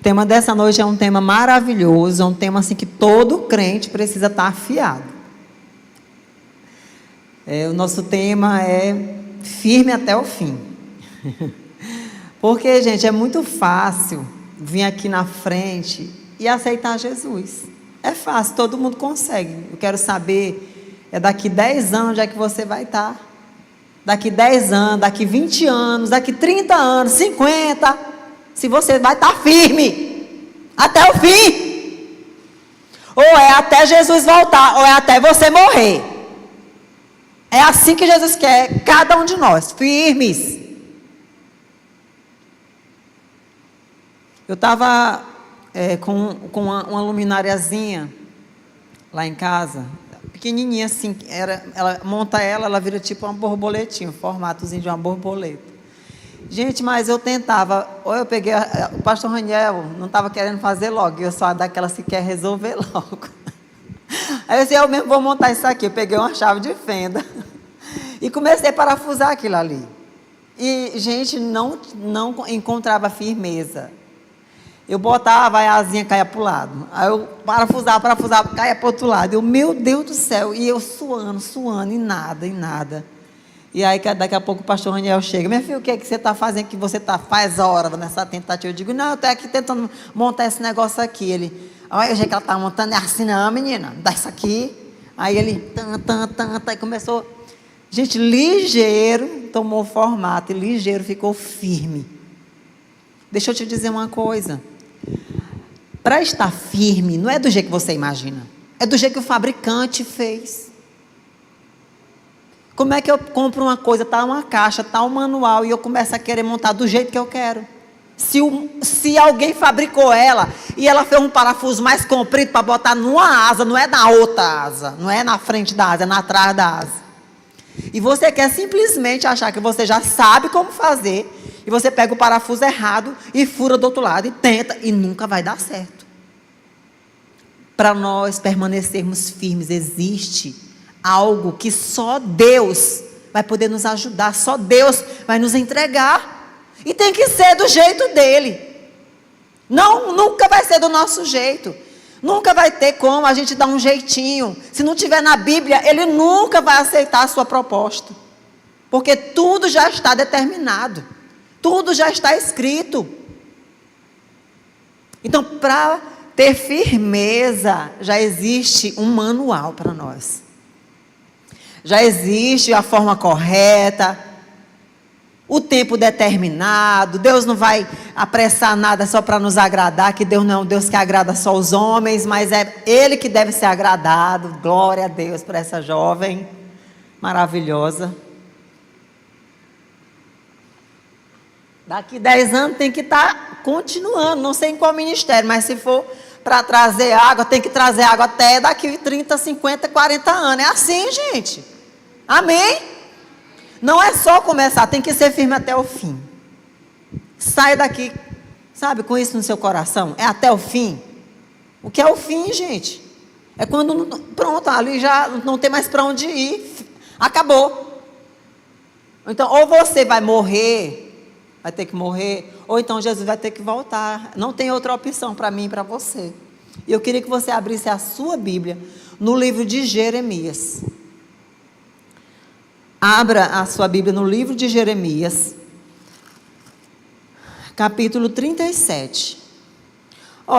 tema dessa noite é um tema maravilhoso, é um tema assim que todo crente precisa estar afiado. O nosso tema é firme até o fim. Porque, gente, é muito fácil vir aqui na frente e aceitar Jesus. É fácil, todo mundo consegue. Eu quero saber, daqui 10 anos onde é que você vai estar? Daqui 10 anos, daqui 20 anos, daqui 30 anos, 50, se você vai estar firme até o fim. Ou é até Jesus voltar, ou é até você morrer. É assim que Jesus quer cada um de nós, firmes. Eu estava com uma luminariazinha lá em casa, pequenininha assim, ela vira tipo uma borboletinha, um formatozinho de uma borboleta. Gente, mas eu tentava, ou eu peguei, o pastor Raniel não estava querendo fazer logo, eu sou daquelas que quer resolver logo. Aí eu disse, eu mesmo vou montar isso aqui. Eu peguei uma chave de fenda e comecei a parafusar aquilo ali. E, gente, não encontrava firmeza. Eu botava, a asinha caia para o lado. Aí eu parafusava, caia para o outro lado. Meu Deus do céu, e eu suando, e nada. E aí, daqui a pouco, o pastor Raniel chega. Minha filha, o que é que você está fazendo, que você faz horas nessa tentativa? Eu digo, não, eu estou aqui tentando montar esse negócio aqui. Ele, olha, eu já que ela está montando, é assim não, menina, dá isso aqui. Aí ele, e começou. Gente, ligeiro, tomou o formato, e ligeiro ficou firme. Deixa eu te dizer uma coisa. Para estar firme, não é do jeito que você imagina. É do jeito que o fabricante fez. Como é que eu compro uma coisa, está uma caixa, está um manual, e eu começo a querer montar do jeito que eu quero? Se alguém fabricou ela, e ela fez um parafuso mais comprido para botar numa asa, não é na outra asa, não é na frente da asa, é na trás da asa. E você quer simplesmente achar que você já sabe como fazer, e você pega o parafuso errado e fura do outro lado, e tenta, e nunca vai dar certo. Para nós permanecermos firmes, existe algo que só Deus vai poder nos ajudar, só Deus vai nos entregar, e tem que ser do jeito dele. Não, nunca vai ser do nosso jeito, nunca vai ter como a gente dar um jeitinho. Se não tiver na Bíblia, ele nunca vai aceitar a sua proposta, porque tudo já está determinado, tudo já está escrito. Então, para ter firmeza, já existe um manual para nós. Já existe a forma correta, o tempo determinado. Deus não vai apressar nada só para nos agradar, que Deus não é um Deus que agrada só os homens, mas é Ele que deve ser agradado. Glória a Deus por essa jovem maravilhosa. Daqui 10 anos tem que estar continuando, não sei em qual ministério, mas se for para trazer água, tem que trazer água até daqui 30, 50, 40 anos. É assim, gente. Amém? Não é só começar, tem que ser firme até o fim. Sai daqui, sabe, com isso no seu coração. É até o fim. O que é o fim, gente? É quando, pronto, ali já não tem mais para onde ir. Acabou. Então, ou você vai morrer, vai ter que morrer, ou então Jesus vai ter que voltar. Não tem outra opção para mim e para você. E eu queria que você abrisse a sua Bíblia no livro de Jeremias. Abra a sua Bíblia no livro de Jeremias, capítulo 37.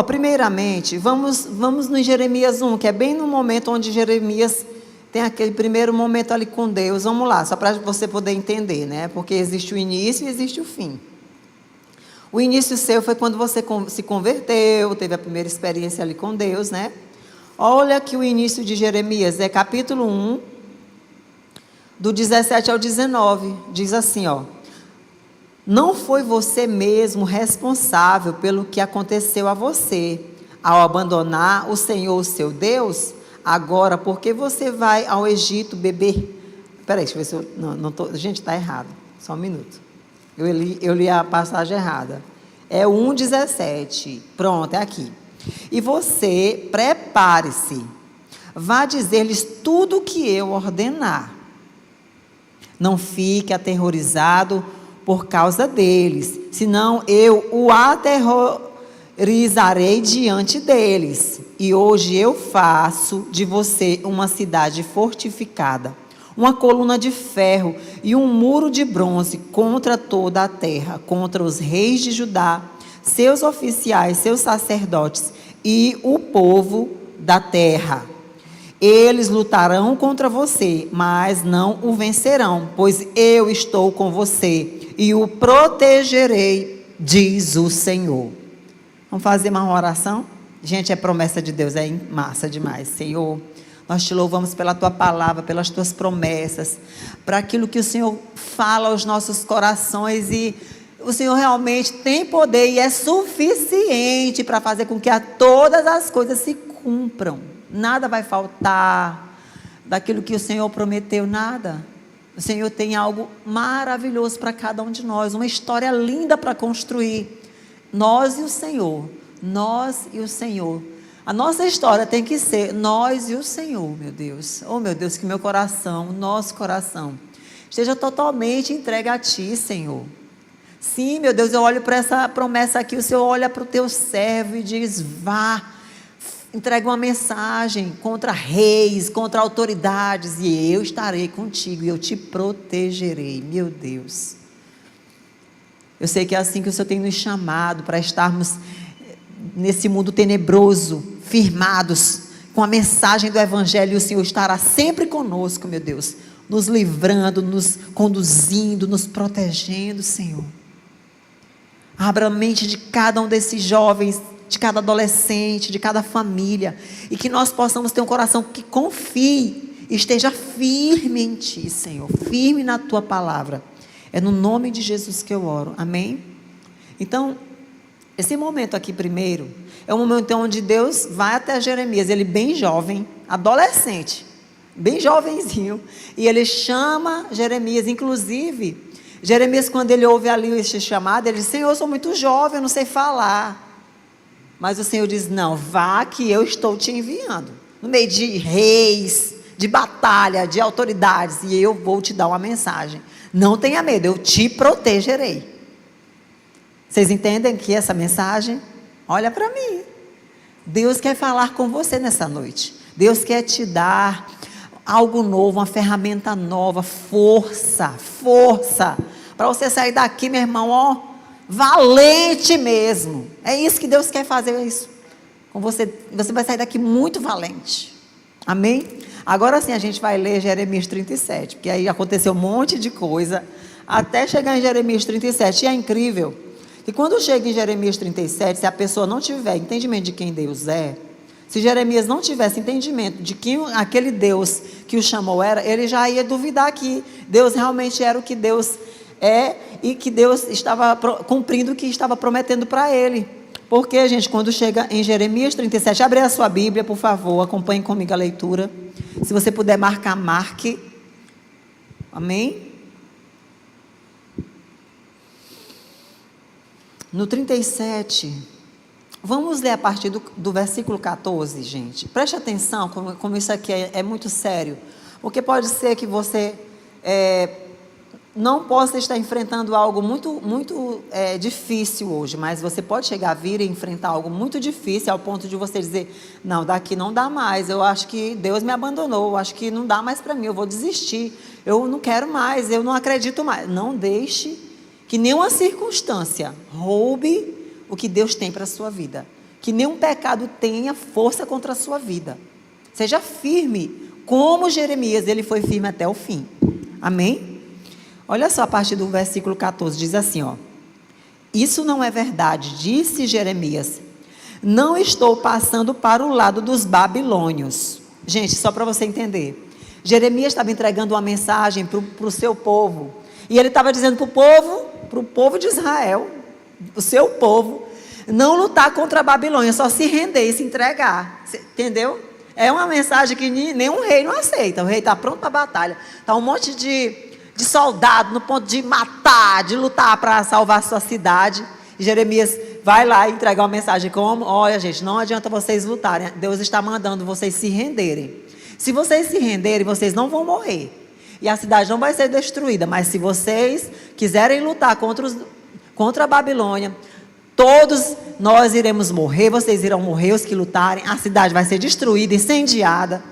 Primeiramente, vamos no Jeremias 1, que é bem no momento onde Jeremias tem aquele primeiro momento ali com Deus. Vamos lá, só para você poder entender, né? Porque existe o início e existe o fim. O início seu foi quando você se converteu, teve a primeira experiência ali com Deus, né? Olha que o início de Jeremias é capítulo 1, do 17 ao 19, diz assim, não foi você mesmo responsável pelo que aconteceu a você, ao abandonar o Senhor, o seu Deus? Agora, por que você vai ao Egito beber? Espera aí, deixa eu ver se eu não tô, gente, está errado, só um minuto, eu li a passagem errada, é 1,17, pronto, é aqui. E você, prepare-se, vá dizer-lhes tudo o que eu ordenar. Não fique aterrorizado por causa deles, senão eu risarei diante deles, e hoje eu faço de você uma cidade fortificada, uma coluna de ferro e um muro de bronze contra toda a terra, contra os reis de Judá, seus oficiais, seus sacerdotes e o povo da terra. Eles lutarão contra você, mas não o vencerão, pois eu estou com você e o protegerei, diz o Senhor. Vamos fazer uma oração? Gente, é promessa de Deus, é massa demais. Senhor, nós te louvamos pela tua palavra, pelas tuas promessas, para aquilo que o Senhor fala aos nossos corações, e o Senhor realmente tem poder e é suficiente para fazer com que todas as coisas se cumpram. Nada vai faltar daquilo que o Senhor prometeu, nada. O Senhor tem algo maravilhoso para cada um de nós, uma história linda para construir. Nós e o Senhor, nós e o Senhor. A nossa história tem que ser nós e o Senhor, meu Deus. Oh, meu Deus, que meu coração, nosso coração, esteja totalmente entregue a Ti, Senhor. Sim, meu Deus, eu olho para essa promessa aqui, o Senhor olha para o Teu servo e diz, vá, entrega uma mensagem contra reis, contra autoridades, e eu estarei contigo, e eu te protegerei, meu Deus. Eu sei que é assim que o Senhor tem nos chamado, para estarmos nesse mundo tenebroso, firmados com a mensagem do Evangelho, e o Senhor estará sempre conosco, meu Deus, nos livrando, nos conduzindo, nos protegendo, Senhor. Abra a mente de cada um desses jovens, de cada adolescente, de cada família, e que nós possamos ter um coração que confie, esteja firme em Ti, Senhor, firme na Tua palavra. É no nome de Jesus que eu oro, amém? Então, esse momento aqui primeiro, é um momento onde Deus vai até Jeremias, ele bem jovem, adolescente, bem jovenzinho, e ele chama Jeremias, inclusive, Jeremias, quando ele ouve ali esse chamado, ele diz, Senhor, eu sou muito jovem, eu não sei falar, mas o Senhor diz, não, vá que eu estou te enviando, no meio de reis, de batalha, de autoridades, e eu vou te dar uma mensagem, não tenha medo, eu te protegerei. Vocês entendem que essa mensagem, olha para mim, Deus quer falar com você nessa noite, Deus quer te dar algo novo, uma ferramenta nova, força, para você sair daqui, meu irmão, ó, valente mesmo, é isso que Deus quer fazer, isso com você, você vai sair daqui muito valente, amém? Agora sim a gente vai ler Jeremias 37, porque aí aconteceu um monte de coisa, até chegar em Jeremias 37, e é incrível, que quando chega em Jeremias 37, se a pessoa não tiver entendimento de quem Deus é, se Jeremias não tivesse entendimento de quem aquele Deus que o chamou era, ele já ia duvidar que Deus realmente era o que Deus é, e que Deus estava cumprindo o que estava prometendo para ele. Porque, gente, quando chega em Jeremias 37, abre a sua Bíblia, por favor, acompanhe comigo a leitura. Se você puder marcar, marque. Amém? No 37, vamos ler a partir do versículo 14, gente. Preste atenção, como isso aqui é muito sério. Porque pode ser que você não possa estar enfrentando algo muito difícil hoje, mas você pode chegar a vir e enfrentar algo muito difícil, ao ponto de você dizer, não, daqui não dá mais, eu acho que Deus me abandonou, eu acho que não dá mais para mim, eu vou desistir, eu não quero mais, eu não acredito mais. Não deixe que nenhuma circunstância roube o que Deus tem para a sua vida, que nenhum pecado tenha força contra a sua vida. Seja firme, como Jeremias, ele foi firme até o fim, amém? Olha só, a partir do versículo 14, diz assim, ó, isso não é verdade, disse Jeremias, não estou passando para o lado dos babilônios. Gente, só para você entender, Jeremias estava entregando uma mensagem para o seu povo, e ele estava dizendo para o povo de Israel, o seu povo, não lutar contra a Babilônia, só se render e se entregar, entendeu? É uma mensagem que nenhum rei não aceita, o rei está pronto para a batalha, está um monte de soldado no ponto de matar, de lutar para salvar a sua cidade, e Jeremias vai lá e entregar uma mensagem como, olha gente, não adianta vocês lutarem, Deus está mandando vocês se renderem, se vocês se renderem, vocês não vão morrer, e a cidade não vai ser destruída, mas se vocês quiserem lutar contra a Babilônia, Todos nós iremos morrer, vocês irão morrer, os que lutarem, a cidade vai ser destruída, incendiada.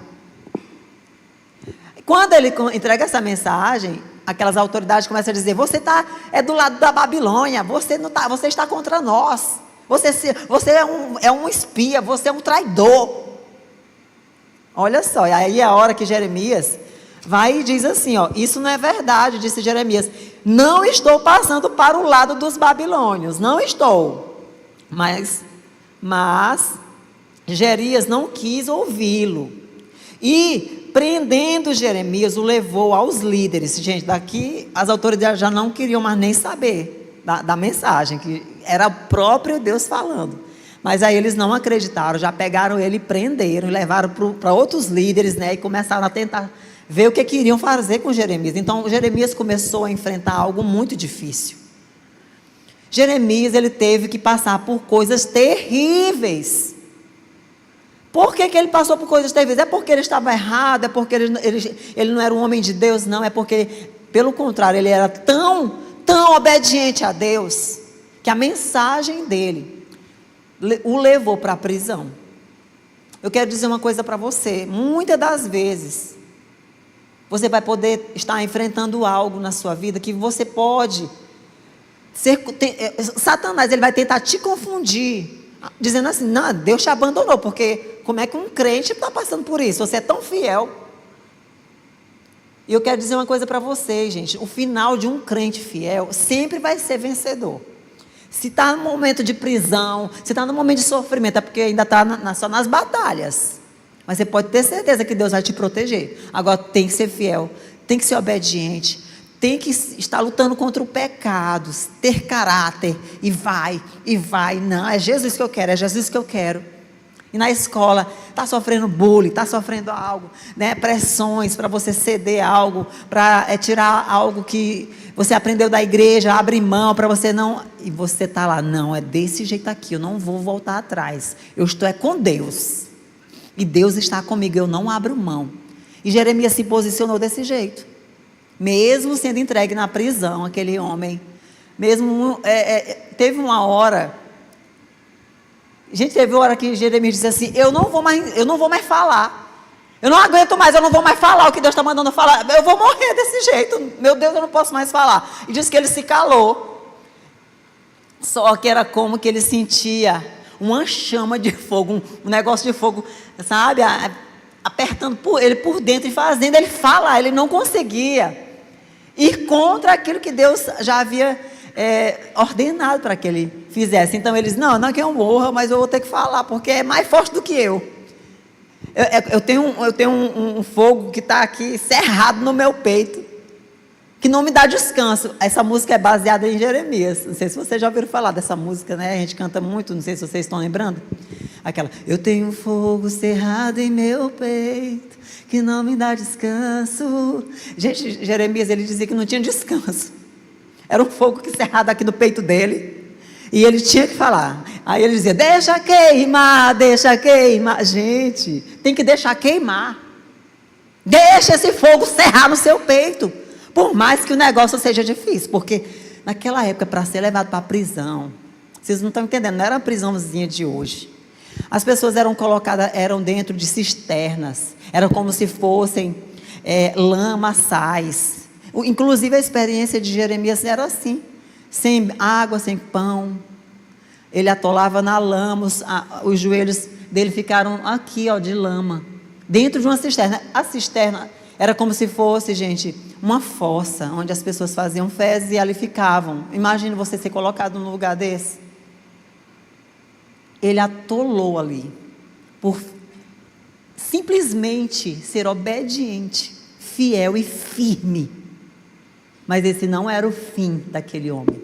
Quando ele entrega essa mensagem, aquelas autoridades começam a dizer: você é do lado da Babilônia, você está contra nós, você é um espia, você é um traidor. Olha só, e aí é a hora que Jeremias vai e diz assim, ó: isso não é verdade, disse Jeremias, não estou passando para o lado dos babilônios, não estou. Mas Jeremias não quis ouvi-lo, e prendendo Jeremias, o levou aos líderes. Gente, daqui as autoridades já não queriam mais nem saber da mensagem, que era o próprio Deus falando. Mas aí eles não acreditaram, já pegaram ele, prenderam e levaram para outros líderes, né? E começaram a tentar ver o que queriam fazer com Jeremias. Então Jeremias começou a enfrentar algo muito difícil. Jeremias, ele teve que passar por coisas terríveis. Por que ele passou por coisas terríveis? É porque ele estava errado? É porque ele não era um homem de Deus? Não, é porque, pelo contrário, ele era tão obediente a Deus, que a mensagem dele o levou para a prisão. Eu quero dizer uma coisa para você: muitas das vezes você vai poder estar enfrentando algo na sua vida que você pode Satanás, ele vai tentar te confundir, dizendo assim: não, Deus te abandonou, porque como é que um crente está passando por isso? Você é tão fiel. E eu quero dizer uma coisa para vocês, gente: o final de um crente fiel sempre vai ser vencedor. Se está no momento de prisão, se está no momento de sofrimento, é porque ainda está só nas batalhas. Mas você pode ter certeza que Deus vai te proteger. Agora tem que ser fiel, tem que ser obediente, tem que estar lutando contra o pecado, ter caráter, e vai. Não, é Jesus que eu quero, é Jesus que eu quero. E na escola, está sofrendo bullying, está sofrendo algo, né? Pressões para você ceder algo, para tirar algo que você aprendeu da igreja, abre mão para você não... E você está lá: não, é desse jeito aqui, eu não vou voltar atrás, eu estou com Deus, e Deus está comigo, eu não abro mão. E Jeremias se posicionou desse jeito, mesmo sendo entregue na prisão, aquele homem, mesmo, teve uma hora... Gente, teve uma hora que Jeremias disse assim: eu não vou mais falar, eu não aguento mais, eu não vou mais falar o que Deus está mandando eu falar, eu vou morrer desse jeito, meu Deus, eu não posso mais falar. E disse que ele se calou, só que era como que ele sentia uma chama de fogo, um negócio de fogo, sabe, apertando ele por dentro e fazendo ele falar. Ele não conseguia ir contra aquilo que Deus já havia ordenado para que ele fizesse. Então eles: não é que eu morra, mas eu vou ter que falar, porque é mais forte do que eu. Eu tenho um fogo que está aqui cerrado no meu peito, que não me dá descanso. Essa música é baseada em Jeremias. Não sei se vocês já ouviram falar dessa música, né? A gente canta muito, não sei se vocês estão lembrando. Aquela: eu tenho um fogo cerrado em meu peito, que não me dá descanso. Gente, Jeremias, ele dizia que não tinha descanso. Era um fogo que cerrado aqui no peito dele, e ele tinha que falar. Aí ele dizia: deixa queimar, deixa queimar. Gente, tem que deixar queimar. Deixa esse fogo cerrar no seu peito, por mais que o negócio seja difícil. Porque naquela época, para ser levado para a prisão, vocês não estão entendendo, não era uma prisãozinha de hoje. As pessoas eram colocadas, eram dentro de cisternas, eram como se fossem lamaçais. Inclusive a experiência de Jeremias era assim: sem água, sem pão. Ele atolava na lama, os joelhos dele ficaram aqui, ó, de lama, dentro de uma cisterna. A cisterna era como se fosse, gente, uma fossa, onde as pessoas faziam fezes e ali ficavam. Imagine você ser colocado num lugar desse. Ele atolou ali, por simplesmente ser obediente, fiel e firme. Mas esse não era o fim daquele homem.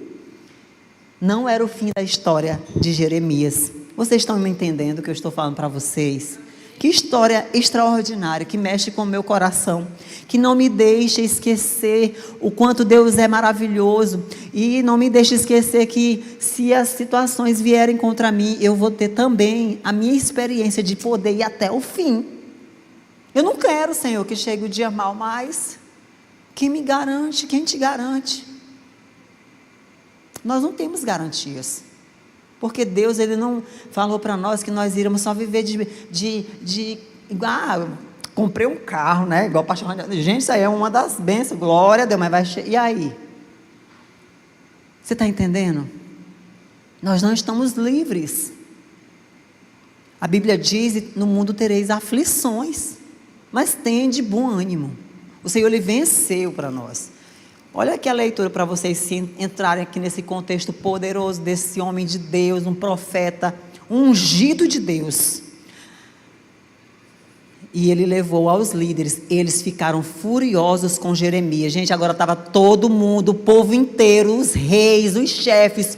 Não era o fim da história de Jeremias. Vocês estão me entendendo o que eu estou falando para vocês? Que história extraordinária, que mexe com o meu coração, que não me deixa esquecer o quanto Deus é maravilhoso, e não me deixa esquecer que se as situações vierem contra mim, eu vou ter também a minha experiência de poder ir até o fim. Eu não quero, Senhor, que chegue o dia mau, mas quem me garante? Quem te garante? Nós não temos garantias. Porque Deus, Ele não falou para nós que nós iríamos só viver comprei um carro, né? Igual o pastor Raniel. Gente, isso aí é uma das bênçãos, glória a Deus, mas e aí? Você está entendendo? Nós não estamos livres. A Bíblia diz, no mundo tereis aflições, mas tende bom ânimo. O Senhor, Ele venceu para nós. Olha aqui a leitura para vocês entrarem aqui nesse contexto poderoso desse homem de Deus, um profeta, um ungido de Deus. E ele levou aos líderes, eles ficaram furiosos com Jeremias. Gente, agora estava todo mundo, o povo inteiro, os reis, os chefes,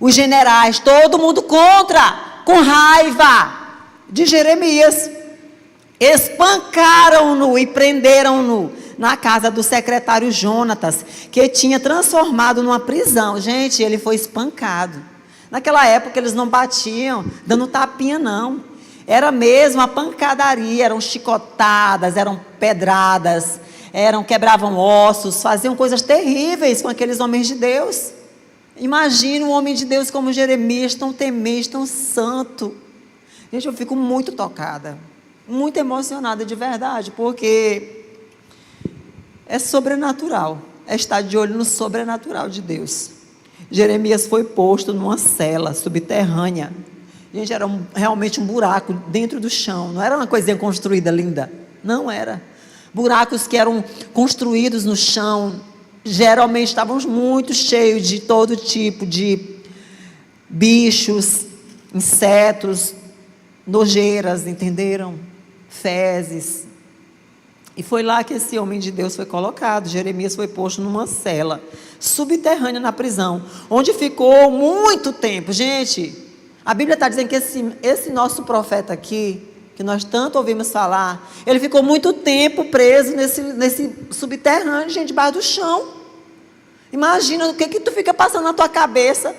os generais, todo mundo com raiva de Jeremias. Espancaram-no e prenderam-no na casa do secretário Jonatas, que tinha transformado numa prisão. Gente, ele foi espancado. Naquela época eles não batiam, dando tapinha não. Era mesmo a pancadaria, eram chicotadas, eram pedradas, quebravam ossos, faziam coisas terríveis com aqueles homens de Deus. Imagina um homem de Deus como Jeremias, tão temente, tão santo. Gente, eu fico muito tocada, muito emocionada de verdade, porque é sobrenatural, é estar de olho no sobrenatural de Deus. Jeremias foi posto numa cela subterrânea. Gente, era realmente um buraco dentro do chão, não era uma coisinha construída linda, não era. Buracos que eram construídos no chão, geralmente estavam muito cheios de todo tipo de bichos, insetos, nojeiras, entenderam? Fezes. E foi lá que esse homem de Deus foi colocado. Jeremias foi posto numa cela subterrânea na prisão, onde ficou muito tempo. Gente, a Bíblia está dizendo que esse nosso profeta aqui, que nós tanto ouvimos falar, ele ficou muito tempo preso nesse subterrâneo, gente, debaixo do chão. Imagina o que tu fica passando na tua cabeça,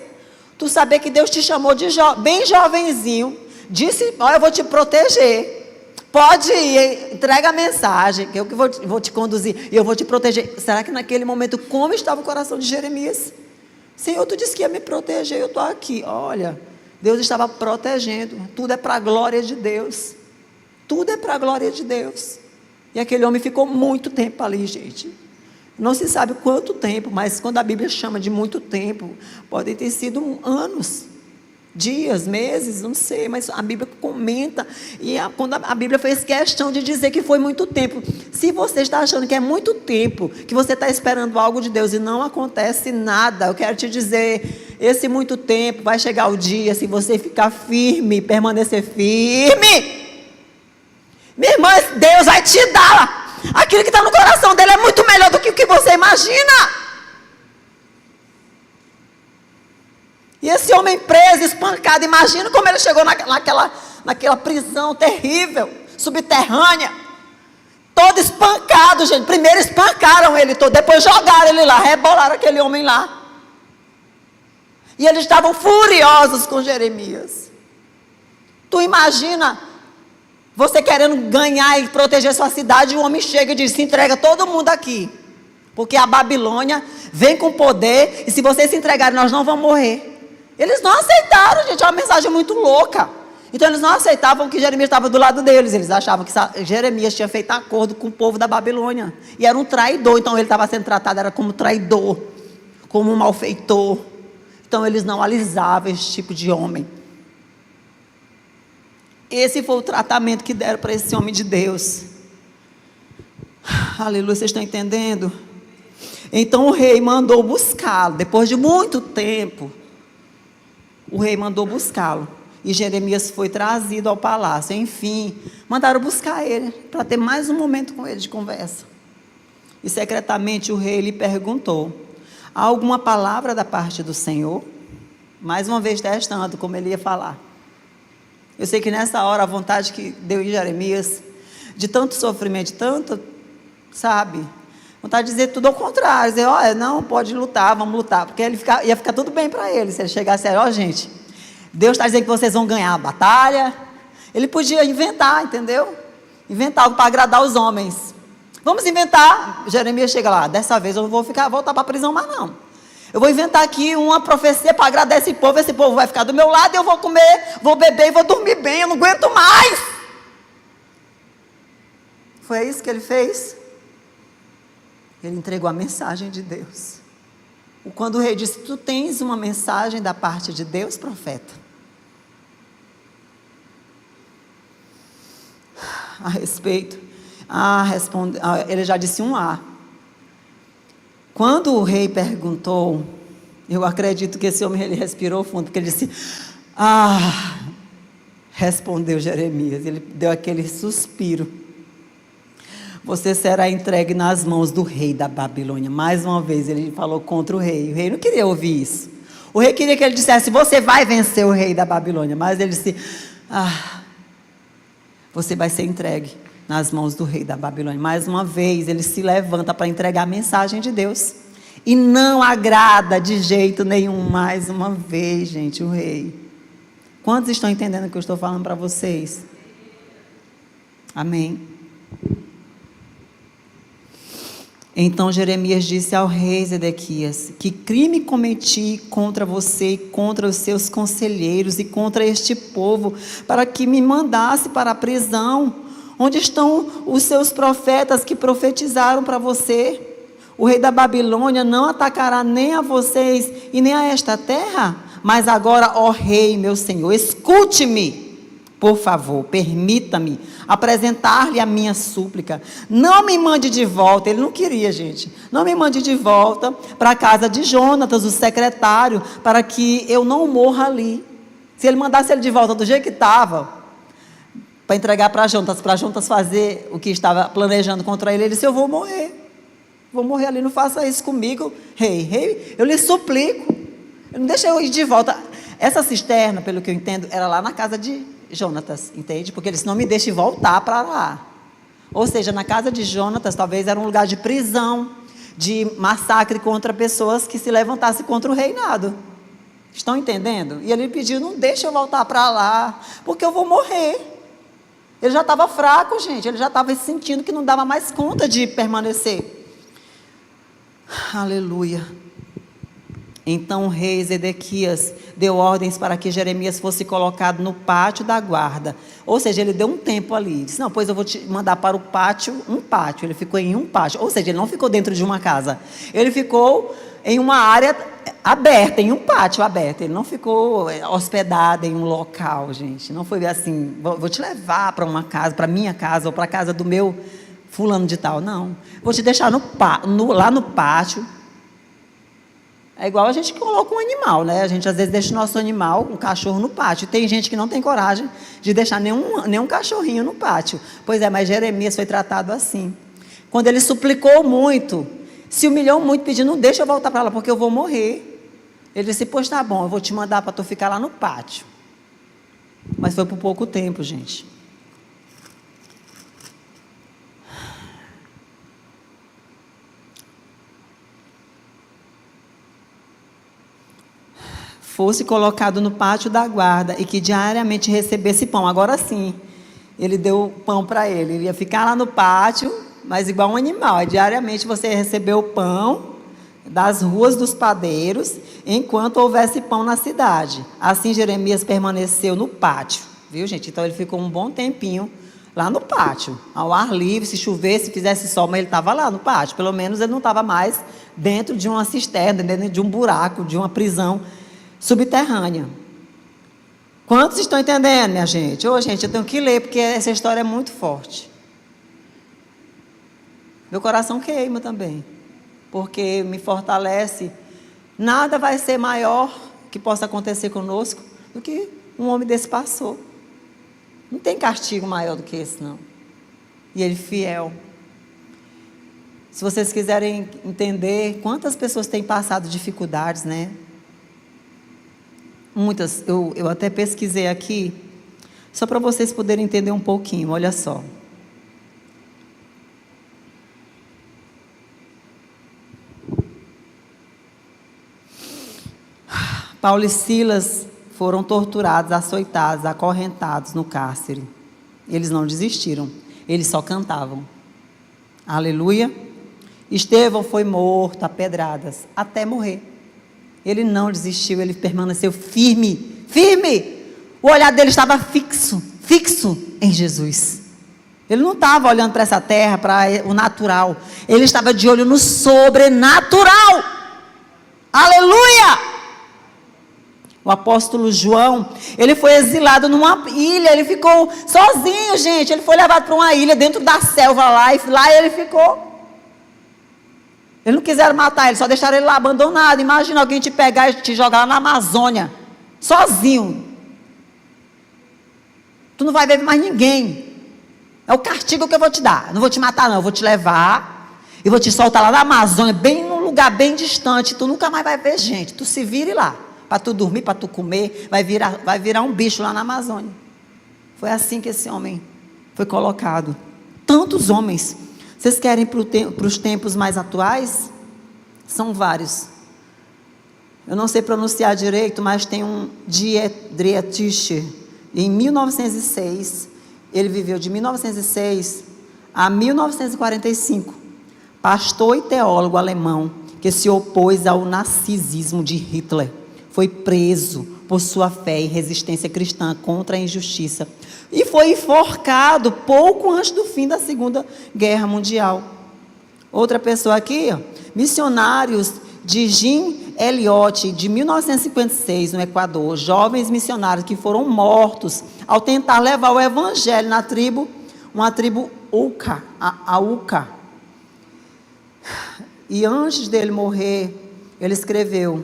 tu saber que Deus te chamou bem jovenzinho, disse, olha, eu vou te proteger, pode ir, entrega a mensagem, que eu que vou te conduzir, e eu vou te proteger. Será que naquele momento, como estava o coração de Jeremias? Senhor, tu disse que ia me proteger, eu estou aqui. Olha, Deus estava protegendo, tudo é para a glória de Deus, tudo é para a glória de Deus. E aquele homem ficou muito tempo ali, gente. Não se sabe quanto tempo, mas quando a Bíblia chama de muito tempo, podem ter sido anos, dias, meses, não sei, mas a Bíblia comenta, quando a Bíblia fez questão de dizer que foi muito tempo. Se você está achando que é muito tempo, que você está esperando algo de Deus e não acontece nada, eu quero te dizer, esse muito tempo vai chegar o dia, se você ficar firme, permanecer firme, minha irmã, Deus vai te dar aquilo que está no coração dele, é muito melhor do que o que você imagina. E esse homem preso, espancado, imagina como ele chegou naquela prisão terrível, subterrânea, todo espancado, gente. Primeiro espancaram ele todo, depois jogaram ele lá, rebolaram aquele homem lá. E eles estavam furiosos com Jeremias. Tu imagina, você querendo ganhar e proteger sua cidade, e o homem chega e diz, se entrega todo mundo aqui, porque a Babilônia vem com poder, e se vocês se entregarem, nós não vamos morrer. Eles não aceitaram, gente, é uma mensagem muito louca. Então eles não aceitavam que Jeremias estava do lado deles, eles achavam que Jeremias tinha feito acordo com o povo da Babilônia, e era um traidor, então ele estava sendo tratado era como traidor, como um malfeitor. Então eles não alisavam esse tipo de homem. Esse foi o tratamento que deram para esse homem de Deus. Aleluia, vocês estão entendendo? Então o rei mandou buscá-lo, depois de muito tempo, o rei mandou buscá-lo, e Jeremias foi trazido ao palácio. Enfim, mandaram buscar ele, para ter mais um momento com ele de conversa. E secretamente o rei lhe perguntou, há alguma palavra da parte do Senhor? Mais uma vez testando como ele ia falar. Eu sei que nessa hora a vontade que deu em Jeremias, de tanto sofrimento, de tanto, sabe, vontade de dizer tudo ao contrário, dizer, olha, não, pode lutar, vamos lutar, porque ia ficar tudo bem para ele, se ele chegasse aí, ó gente, Deus está dizendo que vocês vão ganhar a batalha. Ele podia inventar, entendeu? Inventar algo para agradar os homens. Vamos inventar. Jeremias chega lá, dessa vez eu não vou voltar para a prisão mais não. Eu vou inventar aqui uma profecia para agradar esse povo vai ficar do meu lado, eu vou comer, vou beber e vou dormir bem, eu não aguento mais. Foi isso que ele fez? Ele entregou a mensagem de Deus. Quando o rei disse, tu tens uma mensagem da parte de Deus, profeta? A respeito, ele já disse um A. Quando o rei perguntou, eu acredito que esse homem ele respirou fundo, porque ele disse, respondeu Jeremias, ele deu aquele suspiro. Você será entregue nas mãos do rei da Babilônia. Mais uma vez ele falou contra o rei não queria ouvir isso. O rei queria que ele dissesse, você vai vencer o rei da Babilônia, mas ele disse, você vai ser entregue nas mãos do rei da Babilônia. Mais uma vez ele se levanta para entregar a mensagem de Deus, e não agrada de jeito nenhum. Mais uma vez, gente, o rei. Quantos estão entendendo o que eu estou falando para vocês? Amém. Então Jeremias disse ao rei Zedequias, que crime cometi contra você e contra os seus conselheiros e contra este povo, para que me mandasse para a prisão. Onde estão os seus profetas que profetizaram para você? O rei da Babilônia não atacará nem a vocês e nem a esta terra? Mas agora, ó rei, meu senhor, escute-me. Por favor, permita-me apresentar-lhe a minha súplica. Não me mande de volta. Ele não queria, gente. Não me mande de volta para a casa de Jonatas, o secretário, para que eu não morra ali. Se ele mandasse ele de volta do jeito que estava, para entregar para Jonatas fazer o que estava planejando contra ele, ele disse, eu vou morrer ali, não faça isso comigo, rei, eu lhe suplico, não deixa eu ir de volta. Essa cisterna, pelo que eu entendo, era lá na casa de Jonatas, entende? Porque ele disse, não me deixe voltar para lá. Ou seja, na casa de Jonatas, talvez era um lugar de prisão, de massacre contra pessoas que se levantassem contra o reinado. Estão entendendo? E ele pediu, não deixa eu voltar para lá, porque eu vou morrer. Ele já estava fraco, gente, ele já estava sentindo que não dava mais conta de permanecer. Aleluia. Então o rei Zedequias deu ordens para que Jeremias fosse colocado no pátio da guarda. Ou seja, ele deu um tempo ali. Ele disse, não, pois eu vou te mandar para o pátio, um pátio. Ele ficou em um pátio. Ou seja, ele não ficou dentro de uma casa. Ele ficou em uma área aberta, em um pátio aberto. Ele não ficou hospedado em um local, gente. Não foi assim, vou te levar para uma casa, para minha casa, ou para a casa do meu fulano de tal. Não. Vou te deixar lá no pátio. É igual a gente que coloca um animal, né? A gente às vezes deixa o nosso animal, um cachorro, no pátio. Tem gente que não tem coragem de deixar nenhum cachorrinho no pátio. Pois é, mas Jeremias foi tratado assim. Quando ele suplicou muito, se humilhou muito, pedindo, não deixa eu voltar para lá, porque eu vou morrer. Ele disse, pois tá bom, eu vou te mandar para tu ficar lá no pátio. Mas foi por pouco tempo, gente. Fosse colocado no pátio da guarda e que diariamente recebesse pão. Agora sim, ele deu pão para ele. Ele ia ficar lá no pátio, mas igual um animal. Diariamente você recebeu o pão das ruas dos padeiros, enquanto houvesse pão na cidade. Assim Jeremias permaneceu no pátio. Viu, gente? Então ele ficou um bom tempinho lá no pátio, ao ar livre, se chovesse, se fizesse sol, mas ele estava lá no pátio. Pelo menos ele não estava mais dentro de uma cisterna, dentro de um buraco, de uma prisão subterrânea. Quantos estão entendendo, minha gente? Gente, eu tenho que ler, porque essa história é muito forte. Meu coração queima também, porque me fortalece. Nada vai ser maior que possa acontecer conosco do que um homem desse passou. Não tem castigo maior do que esse, não. E ele fiel. Se vocês quiserem entender quantas pessoas têm passado dificuldades, né? Muitas, eu até pesquisei aqui, só para vocês poderem entender um pouquinho, olha só. Paulo e Silas foram torturados, açoitados, acorrentados no cárcere. Eles não desistiram, eles só cantavam. Aleluia. Estevão foi morto a pedradas, até morrer. Ele não desistiu, ele permaneceu firme, firme. O olhar dele estava fixo, fixo em Jesus. Ele não estava olhando para essa terra, para o natural. Ele estava de olho no sobrenatural. Aleluia! O apóstolo João, ele foi exilado numa ilha, ele ficou sozinho, gente. Ele foi levado para uma ilha dentro da selva lá, e lá ele ficou. Eles não quiseram matar ele, só deixaram ele lá abandonado. Imagina alguém te pegar e te jogar lá na Amazônia, sozinho. Tu não vai ver mais ninguém. É o castigo que eu vou te dar. Não vou te matar, não. Eu vou te levar e vou te soltar lá na Amazônia, bem num lugar bem distante. Tu nunca mais vai ver gente. Tu se vire lá, para tu dormir, para tu comer. Vai virar um bicho lá na Amazônia. Foi assim que esse homem foi colocado. Tantos homens. Vocês querem para os tempos mais atuais? São vários. Eu não sei pronunciar direito, mas tem um Dietrich. Em 1906, ele viveu de 1906 a 1945. Pastor e teólogo alemão que se opôs ao nazismo de Hitler. Foi preso por sua fé e resistência cristã contra a injustiça. E foi enforcado pouco antes do fim da Segunda Guerra Mundial. Outra pessoa aqui, ó, missionários de Jim Elliot, de 1956, no Equador. Jovens missionários que foram mortos ao tentar levar o evangelho na tribo, uma tribo Uca, a Uca. E antes dele morrer, ele escreveu: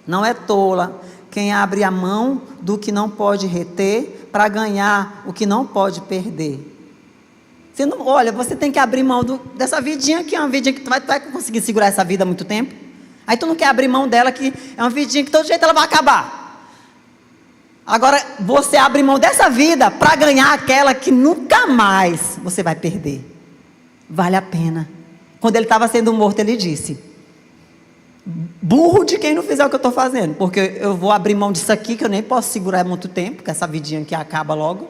não é tola quem abre a mão do que não pode reter para ganhar o que não pode perder. Olha, você tem que abrir mão dessa vidinha aqui, é uma vidinha que tu vai conseguir segurar essa vida há muito tempo. Aí tu não quer abrir mão dela, que é uma vidinha que todo jeito ela vai acabar. Agora, você abre mão dessa vida para ganhar aquela que nunca mais você vai perder. Vale a pena. Quando ele estava sendo morto, ele disse: burro de quem não fizer o que eu estou fazendo, porque eu vou abrir mão disso aqui, que eu nem posso segurar muito tempo, que essa vidinha aqui acaba logo,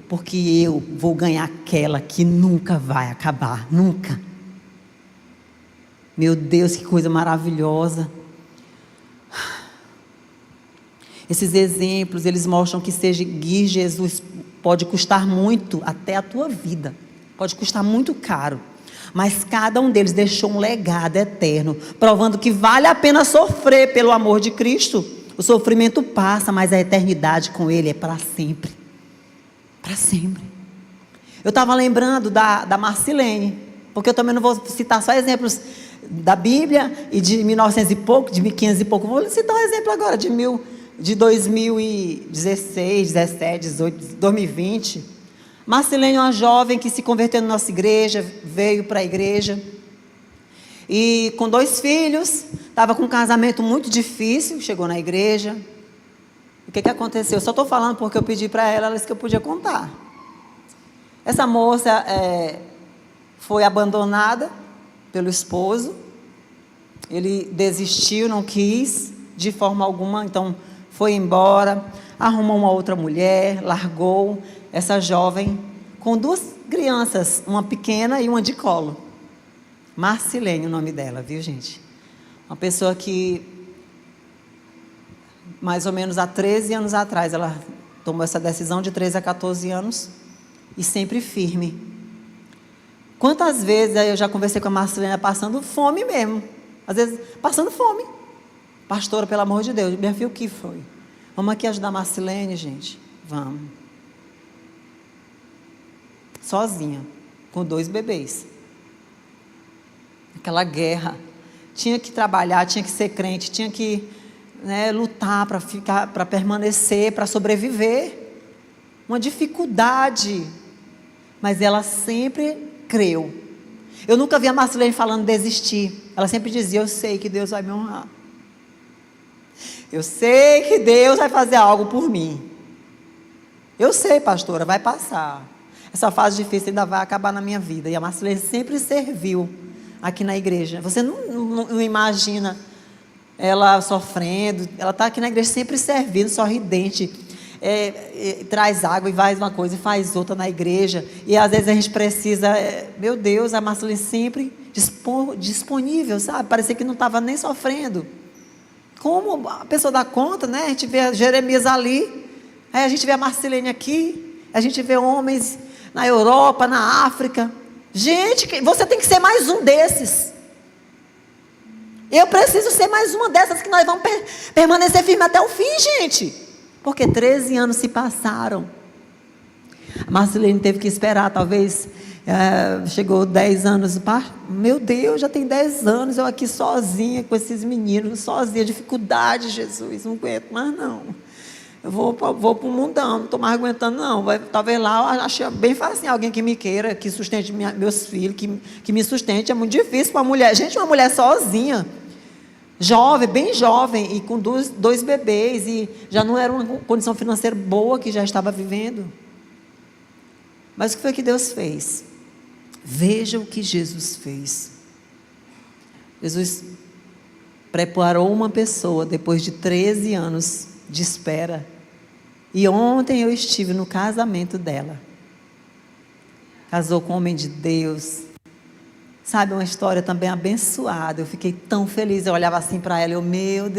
porque eu vou ganhar aquela que nunca vai acabar, nunca. Meu Deus, que coisa maravilhosa. Esses exemplos, eles mostram que seguir Jesus pode custar muito, até a tua vida, pode custar muito caro. Mas cada um deles deixou um legado eterno, provando que vale a pena sofrer pelo amor de Cristo. O sofrimento passa, mas a eternidade com Ele é para sempre. Para sempre. Eu estava lembrando da Marcilene, porque eu também não vou citar só exemplos da Bíblia e de 1900 e pouco, de 1500 e pouco. Vou citar um exemplo agora, de 2016, 17, 18, 2020. Marcilene é uma jovem que se converteu na nossa igreja, veio para a igreja, e com 2 filhos, estava com um casamento muito difícil, chegou na igreja. O que aconteceu? Eu só estou falando porque eu pedi para ela disse que eu podia contar. Essa moça foi abandonada pelo esposo, ele desistiu, não quis de forma alguma, então foi embora, arrumou uma outra mulher, largou essa jovem com 2 crianças, uma pequena e uma de colo. Marcilene, o nome dela, viu, gente? Uma pessoa que, mais ou menos há 13 anos atrás, ela tomou essa decisão, de 13 a 14 anos, e sempre firme. Quantas vezes eu já conversei com a Marcilene passando fome mesmo, às vezes passando fome. Pastora, pelo amor de Deus, minha filha, o que foi? Vamos aqui ajudar a Marcilene, gente? Vamos. Sozinha, com 2 bebês. Aquela guerra. Tinha que trabalhar, tinha que ser crente, tinha que lutar para permanecer, para sobreviver. Uma dificuldade. Mas ela sempre creu. Eu nunca vi a Marcilene falando desistir. Ela sempre dizia: eu sei que Deus vai me honrar. Eu sei que Deus vai fazer algo por mim. Eu sei, pastora, vai passar. Essa fase difícil ainda vai acabar na minha vida. E a Marcilene sempre serviu aqui na igreja. Você não imagina ela sofrendo. Ela está aqui na igreja sempre servindo, sorridente. Traz água e faz uma coisa e faz outra na igreja. E às vezes a gente precisa... meu Deus, a Marcilene sempre disponível, sabe? Parecia que não estava nem sofrendo. Como a pessoa dá conta, né? A gente vê a Jeremias ali, aí a gente vê a Marcilene aqui, a gente vê homens na Europa, na África. Gente, você tem que ser mais um desses. Eu preciso ser mais uma dessas que nós vamos permanecer firme até o fim, gente. Porque 13 anos se passaram. A Marcilene teve que esperar, talvez, chegou 10 anos. Meu Deus, já tem 10 anos, eu aqui sozinha com esses meninos, sozinha, dificuldade, Jesus, não aguento mais não. Eu vou para o mundão, não estou mais aguentando não. Talvez lá eu ache bem fácil alguém que me queira, que sustente meus filhos, que me sustente. É muito difícil para uma mulher. Gente, uma mulher sozinha, jovem, bem jovem, e com dois bebês, e já não era uma condição financeira boa que já estava vivendo. Mas o que foi que Deus fez? Veja o que Jesus fez. Jesus preparou uma pessoa depois de 13 anos de espera. E ontem eu estive no casamento dela. Casou com um homem de Deus. Sabe, uma história também abençoada. Eu fiquei tão feliz. Eu olhava assim para ela e eu, meu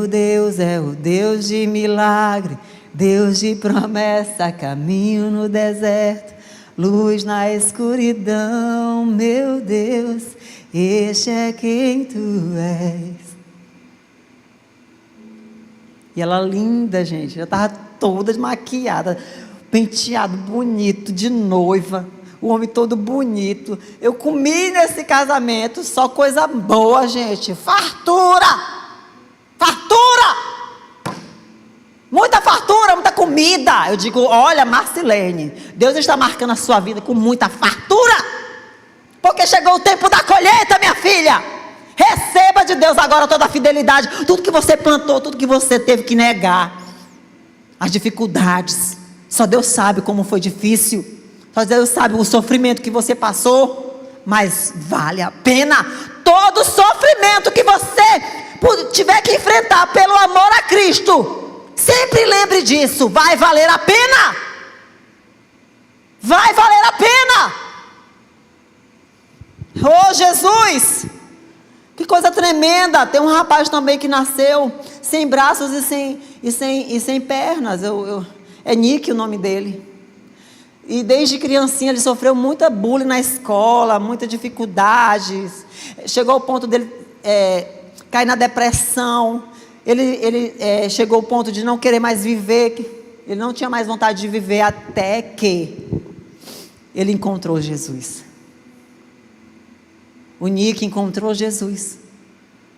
Deus é o Deus de milagre, Deus de promessa, caminho no deserto, luz na escuridão. Meu Deus, este é quem tu és. E ela linda, gente, já estava toda maquiada, penteado bonito, de noiva, o homem todo bonito. Eu comi nesse casamento só coisa boa, gente, fartura, muita fartura, muita comida. Eu digo, olha, Marcilene, Deus está marcando a sua vida com muita fartura, porque chegou o tempo da colheita, minha filha. Receba de Deus agora toda a fidelidade, tudo que você plantou, tudo que você teve que negar, as dificuldades, só Deus sabe como foi difícil, só Deus sabe o sofrimento que você passou, mas vale a pena. Todo sofrimento que você tiver que enfrentar pelo amor a Cristo, sempre lembre disso, vai valer a pena, vai valer a pena. Oh Jesus, que coisa tremenda. Tem um rapaz também que nasceu sem braços e sem pernas. É Nick o nome dele. E desde criancinha ele sofreu muita bullying na escola, muitas dificuldades. Chegou ao ponto dele cair na depressão. Ele chegou ao ponto de não querer mais viver. Ele não tinha mais vontade de viver, até que ele encontrou Jesus. O Nick encontrou Jesus.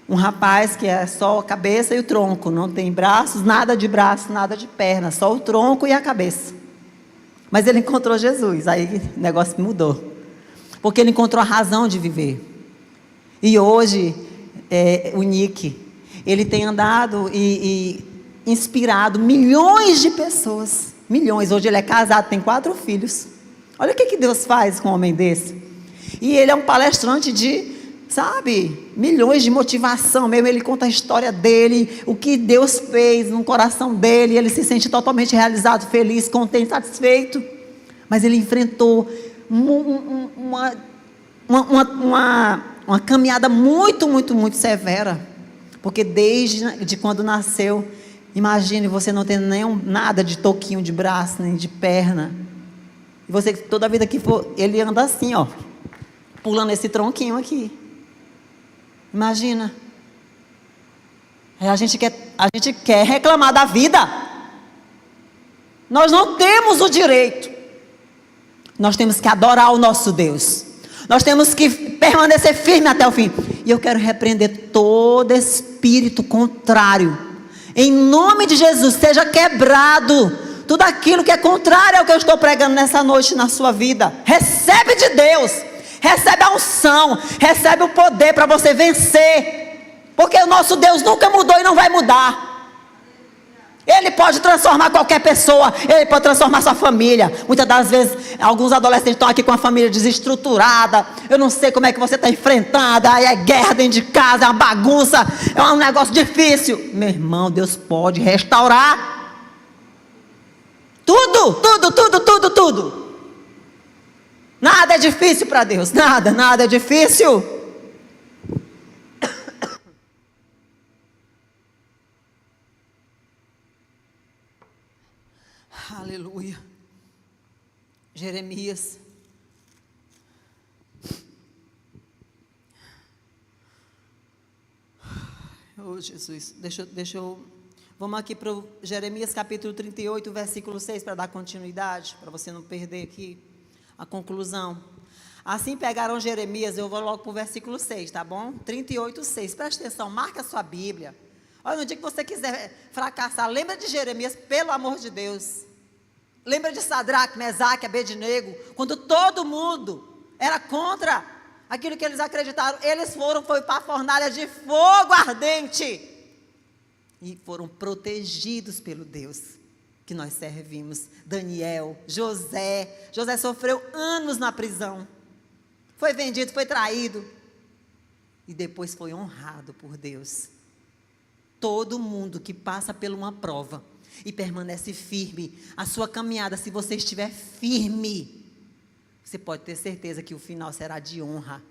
Um rapaz que é só a cabeça e o tronco. Não tem braços, nada de braço, nada de perna. Só o tronco e a cabeça. Mas ele encontrou Jesus. Aí o negócio mudou. Porque ele encontrou a razão de viver. E hoje, o Nick, ele tem andado e inspirado milhões de pessoas. Milhões. Hoje ele é casado, tem 4 filhos. Olha o que Deus faz com um homem desse. E ele é um palestrante de, milhões de motivação mesmo. Ele conta a história dele, o que Deus fez no coração dele. Ele se sente totalmente realizado, feliz, contente, satisfeito. Mas ele enfrentou uma caminhada muito, muito, muito severa. Porque desde quando nasceu, imagine você não tendo nada de toquinho de braço, nem de perna. E você, toda a vida que for, ele anda assim, ó, pulando esse tronquinho aqui. Imagina. A gente quer reclamar da vida. Nós não temos o direito. Nós temos que adorar o nosso Deus. Nós temos que permanecer firme até o fim. E eu quero repreender todo espírito contrário. Em nome de Jesus, seja quebrado tudo aquilo que é contrário ao que eu estou pregando nessa noite na sua vida. Recebe de Deus. Recebe a unção, recebe o poder para você vencer, porque o nosso Deus nunca mudou e não vai mudar. Ele pode transformar qualquer pessoa, Ele pode transformar sua família. Muitas das vezes, alguns adolescentes estão aqui com a família desestruturada. Eu não sei como é que você está enfrentando. Aí é guerra dentro de casa, é uma bagunça, é um negócio difícil. Meu irmão, Deus pode restaurar tudo. Nada é difícil para Deus, nada é difícil. Aleluia. Jeremias. Oh, Jesus, deixa eu... Vamos aqui para o Jeremias capítulo 38, versículo 6, para dar continuidade, para você não perder aqui a conclusão. Assim pegaram Jeremias, eu vou logo para o versículo 6, tá bom? 38, 6, presta atenção, marca a sua Bíblia. Olha, no dia que você quiser fracassar, lembra de Jeremias, pelo amor de Deus. Lembra de Sadraque, Mesaque, Abednego, quando todo mundo era contra aquilo que eles acreditaram, eles foi para a fornalha de fogo ardente e foram protegidos pelo Deus que nós servimos. Daniel, José sofreu anos na prisão, foi vendido, foi traído e depois foi honrado por Deus. Todo mundo que passa por uma prova e permanece firme, a sua caminhada, se você estiver firme, você pode ter certeza que o final será de honra.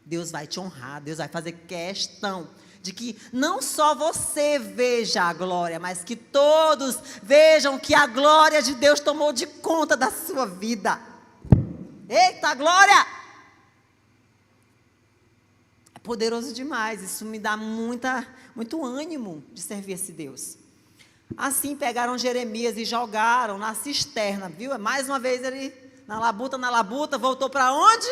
Deus vai te honrar, Deus vai fazer questão de que não só você veja a glória, mas que todos vejam que a glória de Deus tomou de conta da sua vida. Eita, glória! É poderoso demais, isso me dá muito ânimo de servir esse Deus. Assim pegaram Jeremias e jogaram na cisterna, viu? Mais uma vez ele, na labuta, voltou para onde?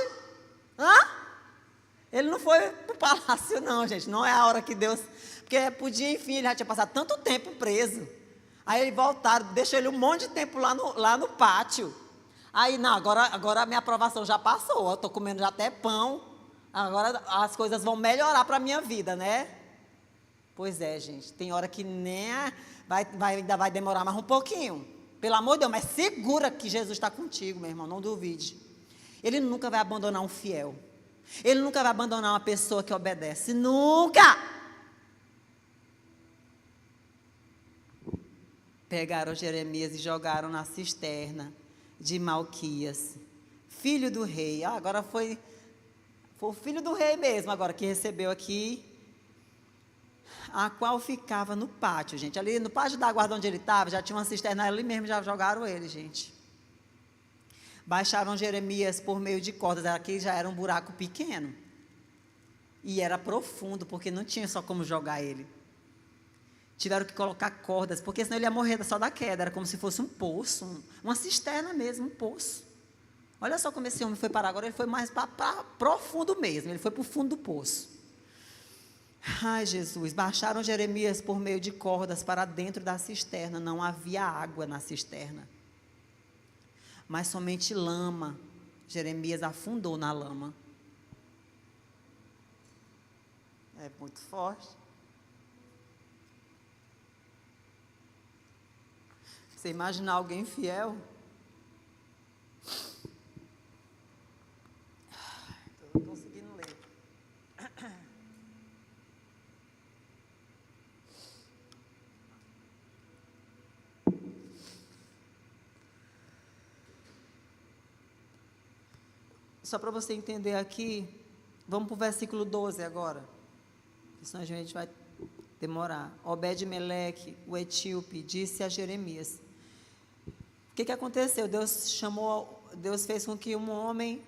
Ele não foi para o palácio não, gente, não é a hora que Deus, porque podia, enfim, ele já tinha passado tanto tempo preso. Aí eles voltaram, deixou ele um monte de tempo lá no pátio. Aí, não, agora a minha aprovação já passou, eu estou comendo já até pão, agora as coisas vão melhorar para a minha vida, né? Pois é, gente, tem hora que nem ainda vai demorar mais um pouquinho. Pelo amor de Deus, mas segura que Jesus está contigo, meu irmão, não duvide. Ele nunca vai abandonar um fiel. Ele nunca vai abandonar uma pessoa que obedece. Nunca! Pegaram Jeremias e jogaram na cisterna de Malquias, filho do rei. Agora foi o filho do rei mesmo, agora que recebeu aqui, a qual ficava no pátio, gente. Ali no pátio da guarda onde ele estava, já tinha uma cisterna ali mesmo, já jogaram ele, gente. Baixaram Jeremias por meio de cordas, aqui já era um buraco pequeno. E era profundo, porque não tinha só como jogar ele. Tiveram que colocar cordas, porque senão ele ia morrer só da queda, era como se fosse um poço, uma cisterna mesmo, um poço. Olha só como esse homem foi parar agora, ele foi mais para profundo mesmo, ele foi para o fundo do poço. Ai, Jesus, baixaram Jeremias por meio de cordas para dentro da cisterna, não havia água na cisterna, mas somente lama. Jeremias afundou na lama. É muito forte. Você imaginar alguém fiel? Estou conseguindo ler. Só para você entender aqui, vamos para o versículo 12 agora, senão a gente vai demorar. Obed-Meleque, o etíope, disse a Jeremias. O que aconteceu? Deus fez com que um homem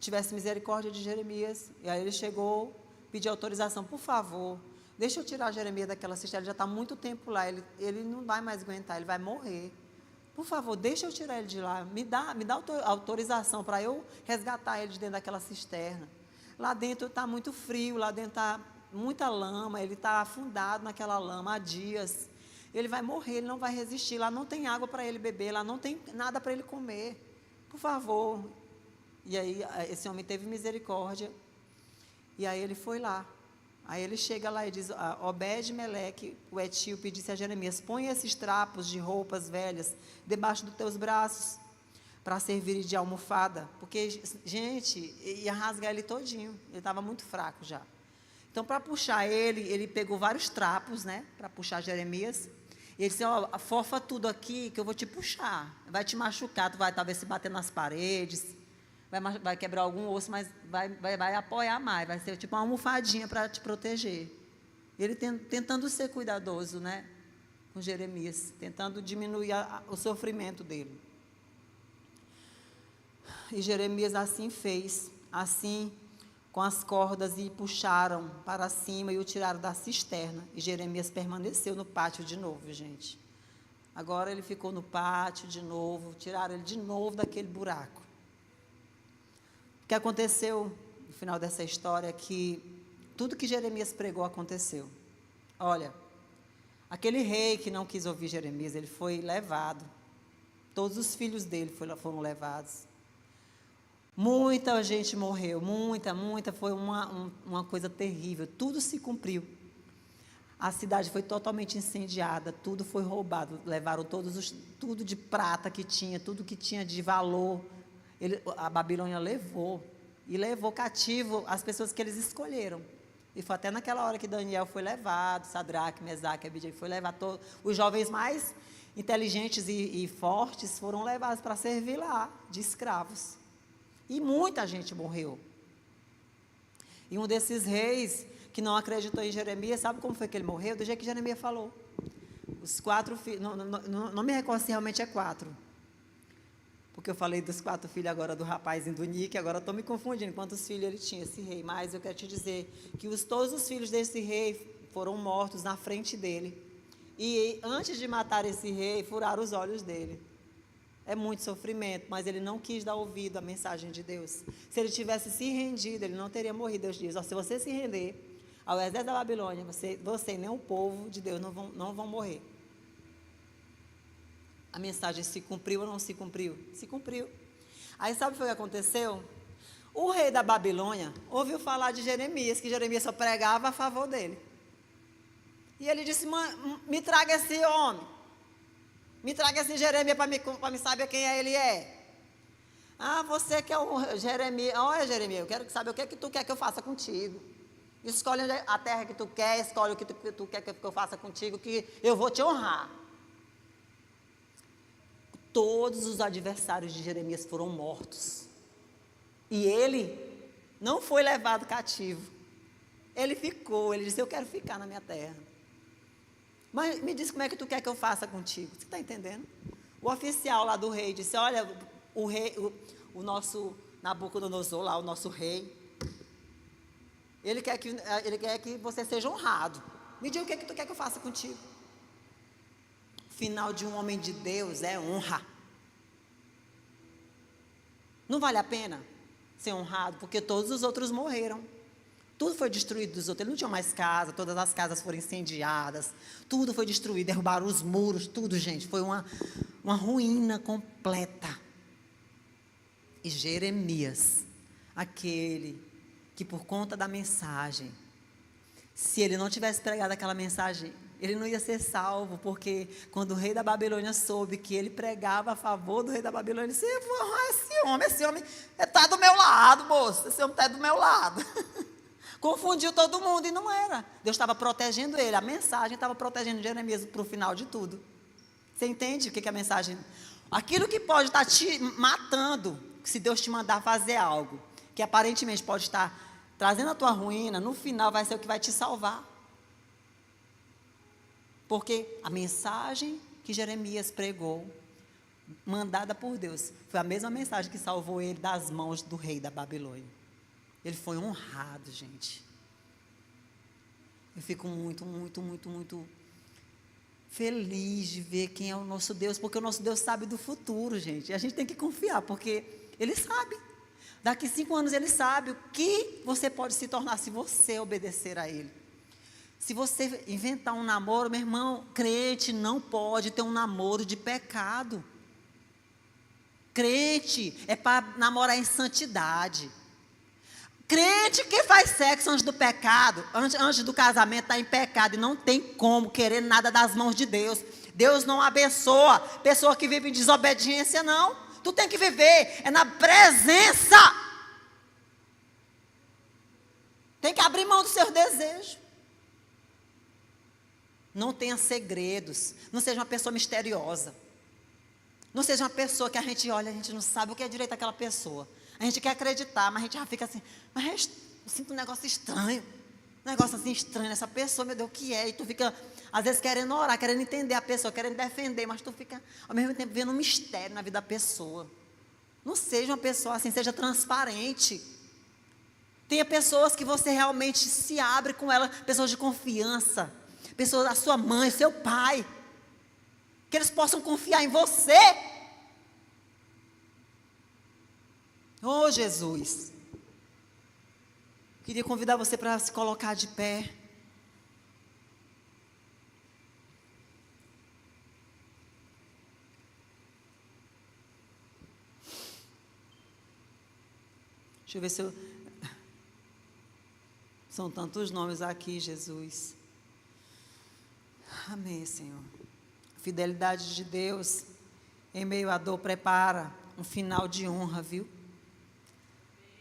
tivesse misericórdia de Jeremias, e aí ele chegou, pediu autorização, por favor, deixa eu tirar Jeremias daquela cisterna, ele já está há muito tempo lá, ele não vai mais aguentar, ele vai morrer. Por favor, deixa eu tirar ele de lá, me dá autorização para eu resgatar ele de dentro daquela cisterna. Lá dentro está muito frio, lá dentro está muita lama, ele está afundado naquela lama há dias. Ele vai morrer, ele não vai resistir, lá não tem água para ele beber, lá não tem nada para ele comer. Por favor. E aí esse homem teve misericórdia, e aí ele foi lá. Aí ele chega lá e diz, Obed-Meleque, o etíope, disse a Jeremias, põe esses trapos de roupas velhas debaixo dos teus braços, para servir de almofada, porque, gente, ia rasgar ele todinho, ele estava muito fraco já. Então, para puxar ele pegou vários trapos, né, para puxar Jeremias, e ele disse, fofa tudo aqui, que eu vou te puxar, vai te machucar, tu vai talvez se bater nas paredes, vai quebrar algum osso, mas vai apoiar mais, vai ser tipo uma almofadinha para te proteger. Ele tentando ser cuidadoso, né, com Jeremias, tentando diminuir o sofrimento dele. E Jeremias assim fez, assim com as cordas, e puxaram para cima e o tiraram da cisterna. E Jeremias permaneceu no pátio de novo, gente. Agora ele ficou no pátio de novo, tiraram ele de novo daquele buraco. O que aconteceu no final dessa história é que tudo que Jeremias pregou aconteceu. Olha, aquele rei que não quis ouvir Jeremias, ele foi levado. Todos os filhos dele foram levados. Muita gente morreu, muita, foi uma coisa terrível. Tudo se cumpriu. A cidade foi totalmente incendiada, tudo foi roubado. Levaram tudo de prata que tinha, tudo que tinha de valor. A Babilônia levou. E levou cativo as pessoas que eles escolheram. E foi até naquela hora que Daniel foi levado, Sadraque, Mesaque, Abidjan foi levado. Os jovens mais inteligentes e fortes foram levados para servir lá, de escravos. E muita gente morreu. E um desses reis que não acreditou em Jeremias, sabe como foi que ele morreu? Do jeito que Jeremias falou. Os 4 filhos, não me recordo se realmente é 4. Porque eu falei dos 4 filhos agora do rapazinho do Nick, agora estou me confundindo quantos filhos ele tinha, esse rei. Mas eu quero te dizer que todos os filhos desse rei foram mortos na frente dele. E antes de matar esse rei, furaram os olhos dele. É muito sofrimento, mas ele não quis dar ouvido à mensagem de Deus. Se ele tivesse se rendido, ele não teria morrido. Deus diz, se você se render ao exército da Babilônia, você e nem o povo de Deus não vão morrer. A mensagem se cumpriu ou não se cumpriu? Se cumpriu. Aí sabe o que aconteceu? O rei da Babilônia ouviu falar de Jeremias, que Jeremias só pregava a favor dele. E ele disse, me traga esse homem. Me traga esse Jeremias para me saber quem ele é. Ah, você que é o Jeremias. Olha, Jeremias, eu quero saber o que é que tu quer que eu faça contigo. Escolhe a terra que tu quer, escolhe o que tu quer que eu faça contigo, que eu vou te honrar. Todos os adversários de Jeremias foram mortos. E ele não foi levado cativo. Ele ficou, ele disse, eu quero ficar na minha terra. Mas me diz como é que tu quer que eu faça contigo. Você está entendendo? O oficial lá do rei disse, olha, o nosso Nabucodonosor lá, o nosso rei, ele quer que você seja honrado. Me diga o que é que tu quer que eu faça contigo. O final de um homem de Deus é honra. Não vale a pena ser honrado, porque todos os outros morreram. Tudo foi destruído dos outros. Ele não tinha mais casa, todas as casas foram incendiadas, tudo foi destruído, derrubaram os muros, tudo, gente. Foi uma ruína completa. E Jeremias, aquele que por conta da mensagem, se ele não tivesse pregado aquela mensagem, ele não ia ser salvo, porque quando o rei da Babilônia soube que ele pregava a favor do rei da Babilônia, ele disse, eu vou honrar esse homem está do meu lado, moço, esse homem está do meu lado. Confundiu todo mundo e não era. Deus estava protegendo ele, a mensagem estava protegendo Jeremias para o final de tudo. Você entende o que é a mensagem? Aquilo que pode estar te matando, se Deus te mandar fazer algo, que aparentemente pode estar trazendo a tua ruína, no final vai ser o que vai te salvar. Porque a mensagem que Jeremias pregou, mandada por Deus, foi a mesma mensagem que salvou ele das mãos do rei da Babilônia. Ele foi honrado, gente. Eu fico muito feliz de ver quem é o nosso Deus, porque o nosso Deus sabe do futuro, gente. E a gente tem que confiar, porque Ele sabe. Daqui 5 anos Ele sabe o que você pode se tornar se você obedecer a Ele. Se você inventar um namoro, meu irmão, crente não pode ter um namoro de pecado. Crente é para namorar em santidade. Crente que faz sexo antes do pecado, antes do casamento, está em pecado e não tem como querer nada das mãos de Deus. Deus não abençoa pessoa que vive em desobediência, não. Tu tem que viver na presença. Tem que abrir mão dos seus desejos. Não tenha segredos. Não seja uma pessoa misteriosa. Não seja uma pessoa que a gente olha, a gente não sabe o que é direito daquela pessoa. A gente quer acreditar, mas a gente já fica assim, mas eu sinto um negócio estranho. negócio assim estranho nessa pessoa, meu Deus, o que é? E tu fica, às vezes, querendo orar, querendo entender a pessoa, querendo defender, mas tu fica, ao mesmo tempo, vendo um mistério na vida da pessoa. Não seja uma pessoa assim, seja transparente. Tenha pessoas que você realmente se abre com ela, pessoas de confiança, pessoas, a sua mãe, seu pai, que eles possam confiar em você. Oh, Jesus. Queria convidar você para se colocar de pé. Deixa eu ver se eu... São tantos nomes aqui, Jesus. Amém, Senhor. A fidelidade de Deus em meio à dor prepara um final de honra, viu?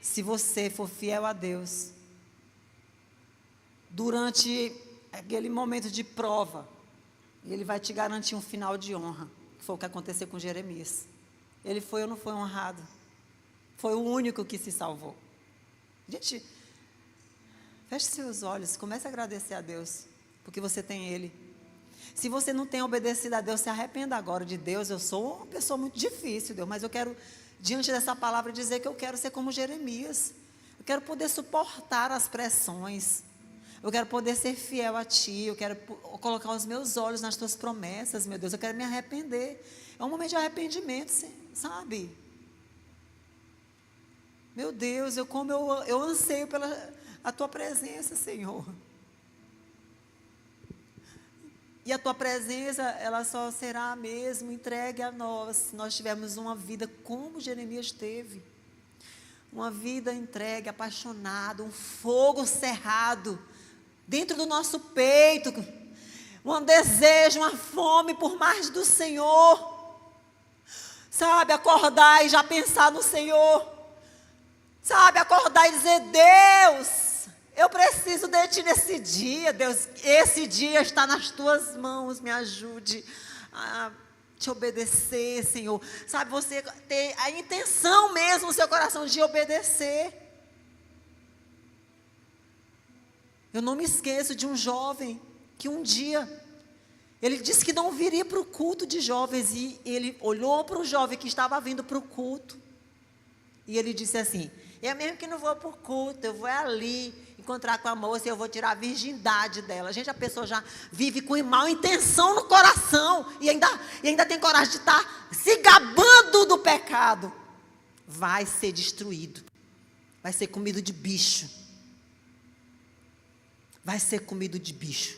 Se você for fiel a Deus, durante aquele momento de prova, Ele vai te garantir um final de honra, que foi o que aconteceu com Jeremias. Ele foi ou não foi honrado? Foi o único que se salvou. Gente, feche seus olhos, comece a agradecer a Deus, porque você tem Ele. Se você não tem obedecido a Deus, se arrependa agora de Deus. Eu sou uma pessoa muito difícil, Deus, mas eu quero, diante dessa palavra, dizer que eu quero ser como Jeremias. Eu quero poder suportar as pressões. Eu quero poder ser fiel a Ti. Eu quero colocar os meus olhos nas Tuas promessas, meu Deus. Eu quero me arrepender. É um momento de arrependimento, sabe? Meu Deus, eu anseio pela a Tua presença, Senhor. E a Tua presença, ela só será mesmo entregue a nós, se nós tivermos uma vida como Jeremias teve. Uma vida entregue, apaixonada, um fogo cerrado dentro do nosso peito. Um desejo, uma fome por mais do Senhor. Sabe, acordar e já pensar no Senhor. Sabe, acordar e dizer, Deus, eu preciso de Ti nesse dia, Deus, esse dia está nas Tuas mãos, me ajude a Te obedecer, Senhor. Sabe, você ter a intenção mesmo no seu coração de obedecer. Eu não me esqueço de um jovem que um dia, ele disse que não viria para o culto de jovens, e ele olhou para o jovem que estava vindo para o culto, e ele disse assim, eu mesmo que não vou para o culto, eu vou ali encontrar com a moça e eu vou tirar a virgindade dela. Gente, a pessoa já vive com mal intenção no coração e ainda tem coragem de estar se gabando do pecado. Vai ser destruído. Vai ser comido de bicho. Vai ser comido de bicho.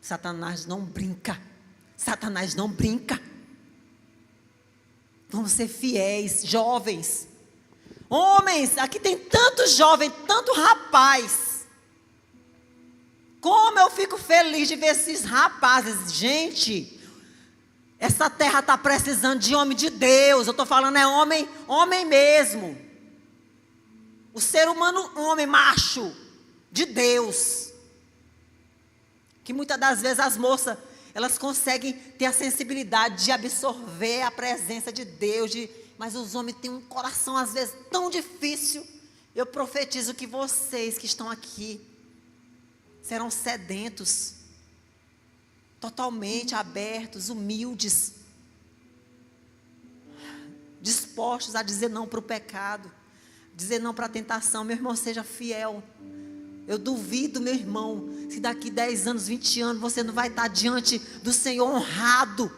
Satanás não brinca. Satanás não brinca. Vamos ser fiéis, jovens. Homens, aqui tem tanto jovem, tanto rapaz. Como eu fico feliz de ver esses rapazes. Gente, essa terra está precisando de homem de Deus. Eu estou falando é homem, homem mesmo. O ser humano, homem, macho, de Deus. Que muitas das vezes as moças, elas conseguem ter a sensibilidade de absorver a presença de Deus, mas os homens têm um coração às vezes tão difícil. Eu profetizo que vocês que estão aqui serão sedentos, totalmente abertos, humildes, dispostos a dizer não para o pecado, dizer não para a tentação. Meu irmão, seja fiel. Eu duvido, meu irmão, se daqui 10 anos, 20 anos, você não vai estar diante do Senhor honrado.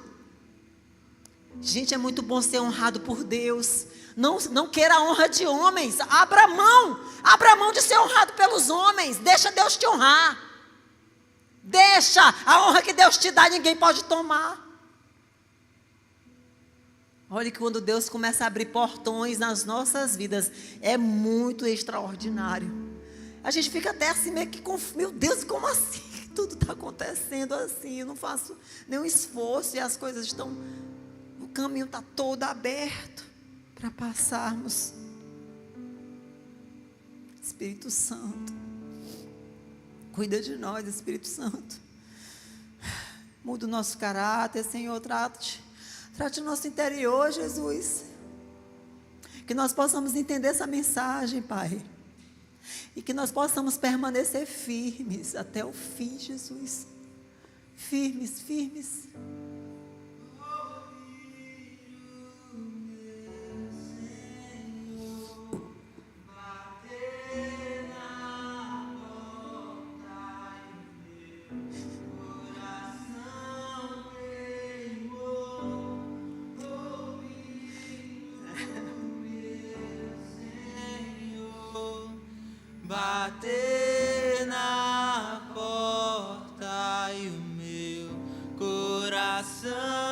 Gente, é muito bom ser honrado por Deus. Não queira a honra de homens. Abra mão de ser honrado pelos homens. Deixa Deus te honrar. Deixa a honra que Deus te dá, ninguém pode tomar. Olha que quando Deus começa a abrir portões nas nossas vidas, é muito extraordinário. A gente fica até assim meio que meu Deus, como assim? Tudo está acontecendo assim, eu não faço nenhum esforço e as coisas estão... O caminho está todo aberto para passarmos. Espírito Santo, cuida de nós, Espírito Santo. Muda o nosso caráter, Senhor, trate o nosso interior, Jesus. Que nós possamos entender essa mensagem, Pai. E que nós possamos permanecer firmes até o fim, Jesus. Firmes, firmes. Bater na porta e o meu coração